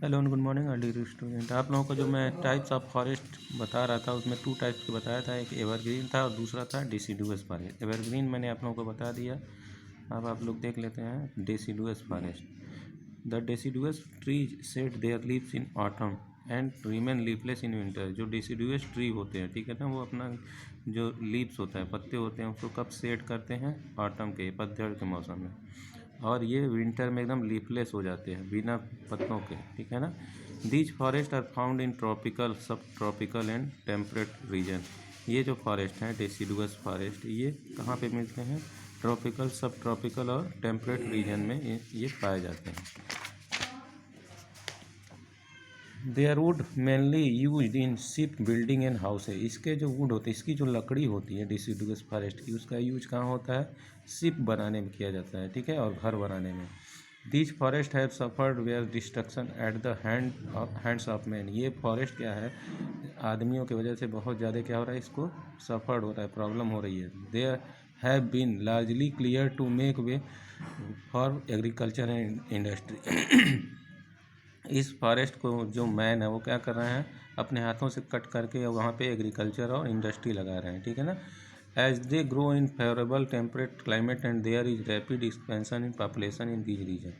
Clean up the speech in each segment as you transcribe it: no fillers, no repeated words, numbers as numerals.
Hello and good morning dear student. आप लोगों को जो मैं टाइप्स ऑफ फॉरेस्ट बता रहा था उसमें 2 टाइप्स के बताया था, एक एवरग्रीन था और दूसरा था डिसिडुअस फॉरेस्ट। एवरग्रीन मैंने आप लोगों को बता दिया। अब आप लोग देख लेते हैं deciduous forest. The deciduous trees shed their leaves in autumn and remain leafless in winter. जो डिसिडुअस ट्री होते हैं, ठीक है ना, वो अपना जो लीव्स होता है, पत्ते होते हैं, उसको कब शेड करते हैं? ऑटम के, पतझड़ के मौसम में। और ये विंटर में एकदम लीफलेस हो जाते हैं, बिना पत्तों के, ठीक है ना। These forest are found in tropical, subtropical and temperate region. ये जो फॉरेस्ट हैं डेसिडुअस फॉरेस्ट, ये कहाँ पे मिलते हैं? ट्रॉपिकल, सब ट्रॉपिकल और टेम्परेट रीजन में ये पाए जाते हैं। There wood mainly use in ship building and house है। इसके जो वुड होते हैं, इसकी जो लकड़ी होती है डिसिडुअस फॉरेस्ट की, उसका यूज कहाँ होता है? शिप बनाने में किया जाता है, ठीक है, और घर बनाने में। These forest have suffered wear destruction at the hands of man. ये फॉरेस्ट क्या है, आदमियों की वजह से बहुत ज़्यादा क्या हो रहा है, इसको सफर्ड हो रहा है, प्रॉब्लम हो रही है। There have been largely clear to make way for agriculture and industry. इस फॉरेस्ट को जो मैन है वो क्या कर रहे हैं, अपने हाथों से कट करके वहाँ पे एग्रीकल्चर और इंडस्ट्री लगा रहे हैं, ठीक है ना। As they grow in favourable temperate climate and there is rapid expansion in population in these region.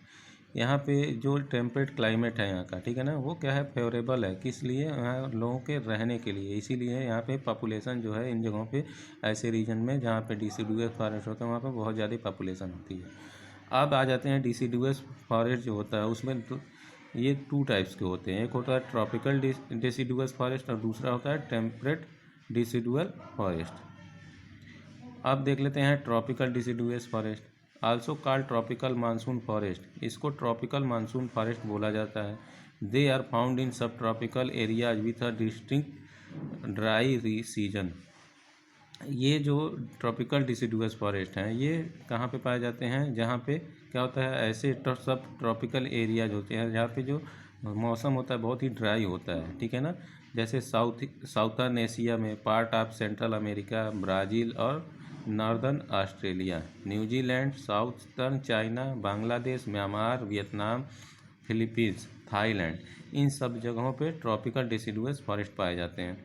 यहाँ पे जो टेम्परेट क्लाइमेट है यहाँ का, ठीक है ना, वो क्या है, फेवरेबल है। किस लिए? यहाँ लोगों के रहने के लिए। इसीलिए यहाँ पे पॉपुलेशन जो है इन जगहों पे, ऐसे रीजन में जहाँ पे डिसिडुअस फॉरेस्ट होता है, वहाँ पे बहुत ज़्यादा पॉपुलेशन होती है। अब आ जाते हैं डिसिडुअस फॉरेस्ट जो होता है उसमें ये 2 टाइप्स के होते हैं। एक होता है ट्रॉपिकल डिसिडुअस फॉरेस्ट और दूसरा होता है टेम्परेट डिसिडुअल फॉरेस्ट। अब देख लेते हैं tropical deciduous forest, also called tropical monsoon forest. इसको ट्रॉपिकल मानसून फॉरेस्ट बोला जाता है। They are found in subtropical areas with a distinct dry season. ये जो ट्रॉपिकल डिसिडुअस फॉरेस्ट हैं, ये कहाँ पे पाए जाते हैं? जहाँ पे क्या होता है, ऐसे सब ट्रॉपिकल एरियाज होते हैं जहाँ पे जो मौसम होता है बहुत ही ड्राई होता है, ठीक है ना। जैसे साउथर्न एशिया में, part of central America, Brazil और northern Australia, New Zealand, southern China, Bangladesh, Myanmar, Vietnam, Philippines, Thailand, इन सब जगहों पे ट्रॉपिकल डिसिडुअस फॉरेस्ट पाए जाते हैं।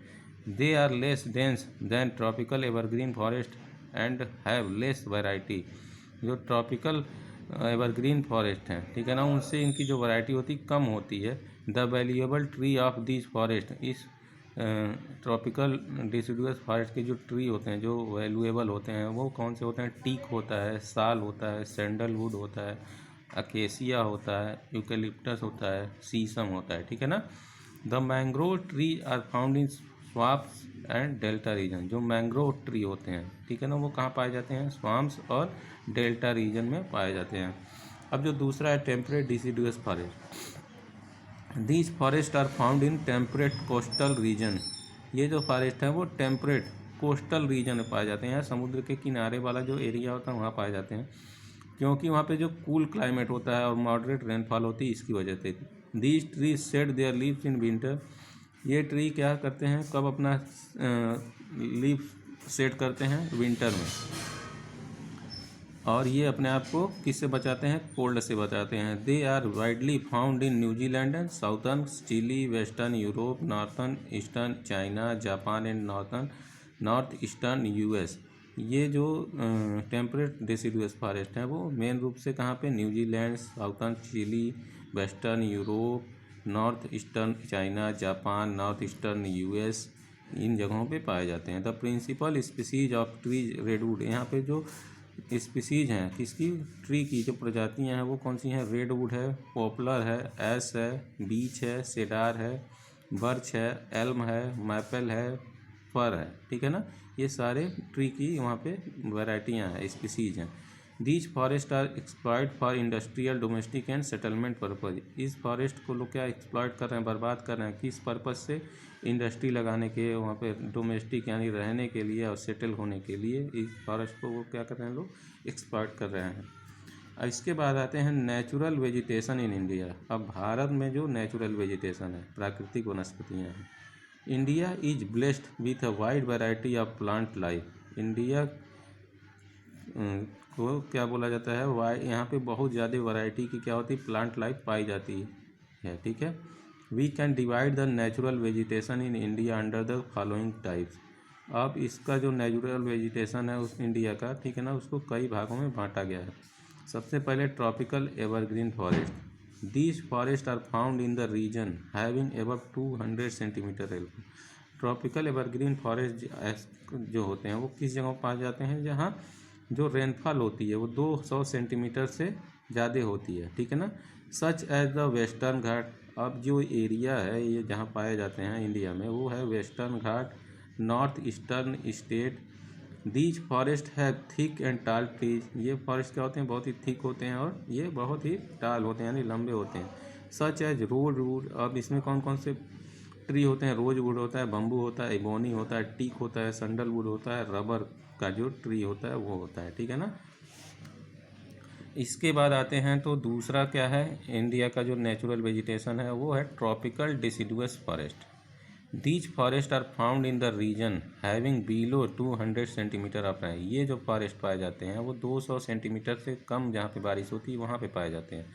They are less dense than tropical evergreen forest and have less variety. जो ट्रॉपिकल एवरग्रीन फॉरेस्ट हैं, ठीक है ना, उनसे इनकी जो वैरायटी होती कम होती है। The valuable tree of this forest, इस ट्रॉपिकल डिसिडुअस फॉरेस्ट के जो ट्री होते हैं, जो वैल्यूएबल होते हैं, वो कौन से होते हैं? टीक होता है, साल होता है, सैंडलवुड होता है, अकेसिया होता है, यूकेलिप्टस होता है, सीसम होता है, ठीक है ना। The mangrove tree are found in swamps and delta region. जो मैंग्रोव ट्री होते हैं, ठीक है ना, वो कहाँ पाए जाते हैं? स्वाम्प्स और डेल्टा रीजन में पाए जाते हैं। अब जो दूसरा है temperate deciduous forest, these forest are found in temperate coastal region. ये जो फॉरेस्ट है वो टेम्परेट कोस्टल रीजन में पाए जाते हैं। यहाँ समुद्र के किनारे वाला जो एरिया होता है वहाँ पाए जाते हैं, क्योंकि वहाँ पे जो कूल क्लाइमेट होता है और मॉडरेट रेनफॉल होती है, इसकी वजह से। These trees shed their leaves in winter. ये ट्री क्या करते हैं, कब अपना लीफ शेड करते हैं? विंटर में। और ये अपने आप को किससे बचाते हैं? कोल्ड से बचाते हैं। They are widely found in New Zealand and southern Chile, western Europe, northern eastern China, Japan and north eastern US. ये जो टेम्परेट डिसिडुअस फॉरेस्ट हैं वो मेन रूप से कहाँ पे? New Zealand, southern Chile, western Europe, north eastern China, Japan, north eastern US, इन जगहों पे पाए जाते हैं। The principal species of trees redwood. यहाँ पे जो स्पीसीज हैं किसकी? ट्री की जो प्रजातियां हैं वो कौन सी हैं? रेडवुड है, पॉपुलर है, एस है, बीच है, सेडार है, बर्च है, एल्म है, मैपल है, फर है, ठीक है ना। ये सारे ट्री की वहाँ पे वैरायटियाँ हैं, स्पीसीज हैं। These forest are exploited for industrial, domestic and settlement purpose. इस फॉरेस्ट को लोग क्या एक्सप्लॉयट कर रहे हैं, बर्बाद कर रहे हैं, किस पर्पज़ से? इंडस्ट्री लगाने के, वहाँ पे डोमेस्टिक यानी रहने के लिए और सेटल होने के लिए इस फॉरेस्ट को वो क्या कर रहे हैं, लोग एक्सप्लॉयट कर रहे हैं। इसके बाद आते हैं नेचुरल वेजिटेशन इन इंडिया। अब भारत में जो नेचुरल वेजिटेशन है, प्राकृतिक वनस्पतियाँ हैं, India is blessed with a wide variety of plant life. India को क्या बोला जाता है? यहाँ पे बहुत ज़्यादा वैरायटी की क्या होती है? प्लांट लाइफ पाई जाती है। है, ठीक है। We can divide the natural vegetation in India under the following types. अब इसका जो नेचुरल वेजिटेशन है उस इंडिया का, ठीक है ना, उसको कई भागों में बांटा गया है। सबसे पहले tropical evergreen forest. These forest are found in the region having above 200 centimetre rainfall. Tropical evergreen forest जो होते हैं वो किस जगह पाए जाते हैं, जहाँ जो रेनफॉल होती है वो 200 सेंटीमीटर से ज़्यादा होती है, ठीक है ना। सच एज द वेस्टर्न घाट। अब जो एरिया है ये जहाँ पाए जाते हैं इंडिया में वो है western Ghat, north eastern state. These forest है थिक एंड टाल ट्रीज। ये फॉरेस्ट क्या होते हैं, बहुत ही थिक होते हैं और ये बहुत ही टाल होते हैं, यानी लंबे होते हैं। Such as rosewood. अब इसमें कौन कौन से ट्री होते हैं, रोज वुड होता है, बम्बू होता है, इबोनी होता है, टीक होता है, सैंडल वुड होता है, रबर का जो ट्री होता है वो होता है, ठीक है ना। इसके बाद आते हैं तो दूसरा क्या है, इंडिया का जो नेचुरल वेजिटेशन है वो है tropical deciduous forest. These forest are found in the region having below 200 centimetre of rain. ये जो फॉरेस्ट पाए जाते हैं वो 200 सेंटीमीटर से कम जहाँ पे बारिश होती है वहाँ पे पाए जाते हैं।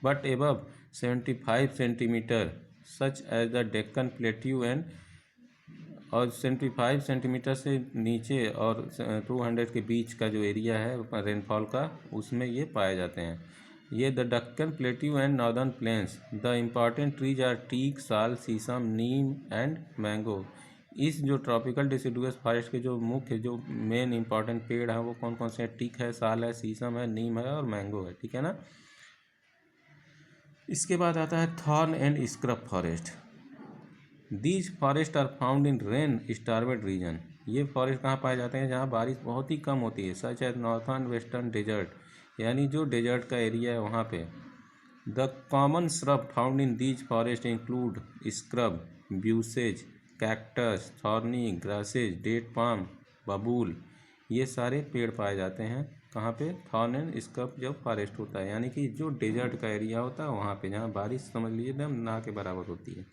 But above 75 centimetre such as the Deccan plateau and, और 75 सेंटीमीटर से नीचे और 200 के बीच का जो एरिया है रेनफॉल का, उसमें ये पाए जाते हैं। ये the Deccan plateau and northern plains. The important trees are teak, sal, sheesham, Neem and mango. इस जो ट्रॉपिकल डिसिडुअस फॉरेस्ट के जो मुख्य जो मेन इंपॉर्टेंट पेड़ हैं वो कौन कौन से हैं, टीक है, साल है, शीशम है, नीम है और मैंगो है, ठीक है ना। इसके बाद आता है thorn and scrub forest. These forest are found in rain starved region. ये फॉरेस्ट कहाँ पाए जाते हैं, जहाँ बारिश बहुत ही कम होती है, such as northern western desert, यानी जो डेजर्ट का एरिया है वहाँ पे। The common shrub found in these forest include scrub, bushes, cactus, thorny grasses, date palm, babul. ये सारे पेड़ पाए जाते हैं कहाँ पे, थॉर्न एंड स्क्रब जब फॉरेस्ट होता है, यानी कि जो डेजर्ट का एरिया होता है वहाँ पे, जहाँ बारिश समझ लीजिए एकदम ना के बराबर होती है।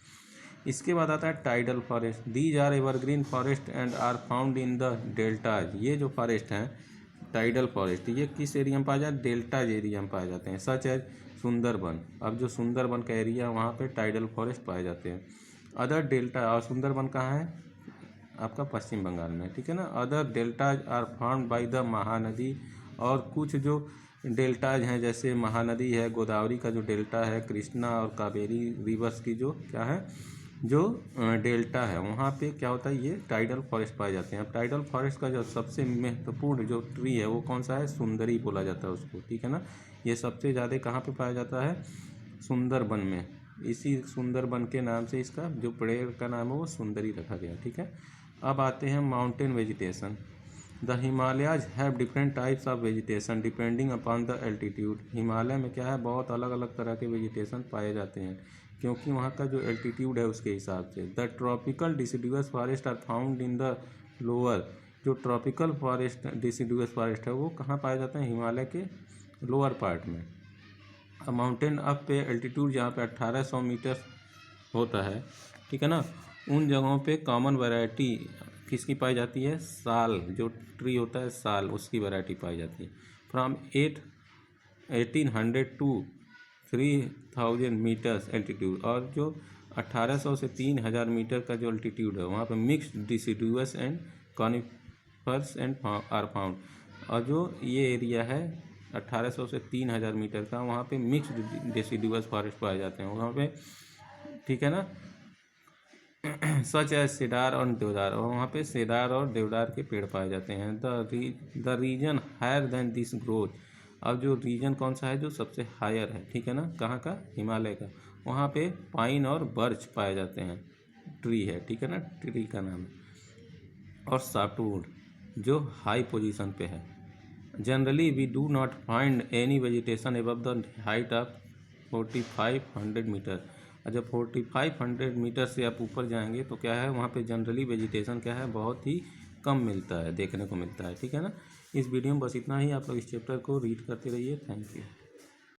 इसके बाद आता है tidal forest. These are evergreen forest and are found in the deltas. ये जो फॉरेस्ट हैं टाइडल फॉरेस्ट, ये किस एरिया में पाए जाते हैं, डेल्टाज एरिया में पाए जाते हैं, सच एज सुंदरबन। अब जो सुंदरबन का एरिया है वहाँ पे टाइडल फॉरेस्ट पाए जाते हैं। अदर डेल्टा, और सुंदरबन कहाँ है, आपका पश्चिम बंगाल में, ठीक है ना। Other deltas are found by the Mahanadi. और कुछ जो डेल्टाज हैं जैसे महानदी है, गोदावरी का जो डेल्टा है, कृष्णा और कावेरी रिवर्स की जो क्या है जो डेल्टा है वहाँ पे क्या होता है, ये टाइडल फॉरेस्ट पाए जाते हैं। अब टाइडल फॉरेस्ट का जो सबसे महत्वपूर्ण जो ट्री है वो कौन सा है, सुंदरी बोला जाता है उसको, ठीक है ना। ये सबसे ज़्यादा कहाँ पे पाया जाता है, सुंदरबन में। इसी सुंदरबन के नाम से इसका जो पेड़ का नाम है वो सुंदरी रखा गया, ठीक है। अब आते हैं mountain vegetation. The Himalayas have different types of vegetation depending upon the altitude. Himalaya में क्या है, बहुत अलग अलग तरह के वेजिटेशन पाए जाते हैं क्योंकि वहाँ का जो एल्टीट्यूड है उसके हिसाब से। The tropical deciduous forest are found in the lower. जो ट्रॉपिकल फॉरेस्ट डिसिडुअस फॉरेस्ट है वो कहाँ पाए जाते हैं, हिमालय के लोअर पार्ट में। माउंटेन अप पे एल्टीट्यूड जहाँ पे 1800 मीटर होता है, ठीक है ना, उन जगहों पे कॉमन वैरायटी किसकी पाई जाती है, साल, जो ट्री होता है साल, उसकी वैरायटी पाई जाती है। From 1800 to 3000 metres altitude. और जो 1800 से 3000 मीटर का जो एल्टीट्यूड है वहाँ पे mixed deciduous and conifers and are found. और जो ये एरिया है 1800 से 3000 मीटर का, वहाँ पे मिक्स्ड डिसिडुअस फॉरेस्ट पाए जाते हैं वहाँ पे, ठीक है ना। सच एज सेडार और देवदार, और वहाँ पे सेदार और देवदार के पेड़ पाए जाते हैं। The region higher than this growth. अब जो रीजन कौन सा है जो सबसे हायर है, ठीक है ना, कहाँ का, हिमालय का, वहाँ पे पाइन और बर्च पाए जाते हैं, ट्री है, ठीक है ना, ट्री का नाम है। और सॉफ्टवुड जो हाई पोजीशन पे है। Generally we do not find any vegetation above the height of 4500 metre. जब 4500 मीटर से आप ऊपर जाएंगे तो क्या है, वहाँ पे जनरली वेजिटेशन क्या है, बहुत ही कम मिलता है, देखने को मिलता है, ठीक है ना। इस वीडियो में बस इतना ही। आप लोग इस चैप्टर को रीड करते रहिए। Thank you.